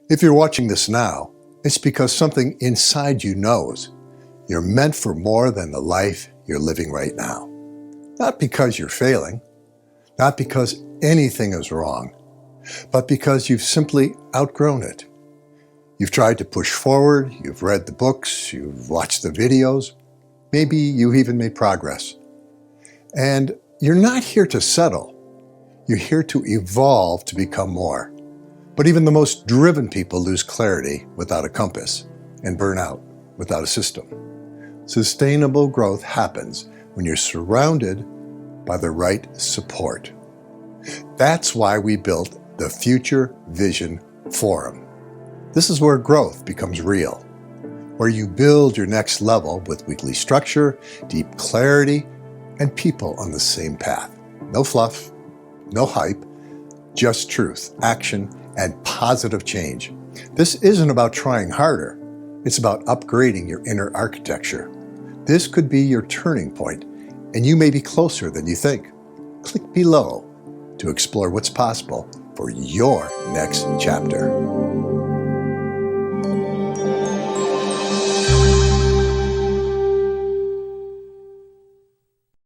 If you're watching this now, it's because something inside you knows you're meant for more than the life you're living right now. Not because you're failing, not because anything is wrong, but because you've simply outgrown it. You've tried to push forward, you've read the books, you've watched the videos, maybe you even made progress. And you're not here to settle. You're here to evolve to become more. But even the most driven people lose clarity without a compass and burn out without a system. Sustainable growth happens when you're surrounded by the right support. That's why we built the Future Vision Forum. This is where growth becomes real, where you build your next level with weekly structure, deep clarity, and people on the same path. No fluff, no hype, just truth, action, and positive change. This isn't about trying harder. It's about upgrading your inner architecture. This could be your turning point, and you may be closer than you think. Click below to explore what's possible for your next chapter.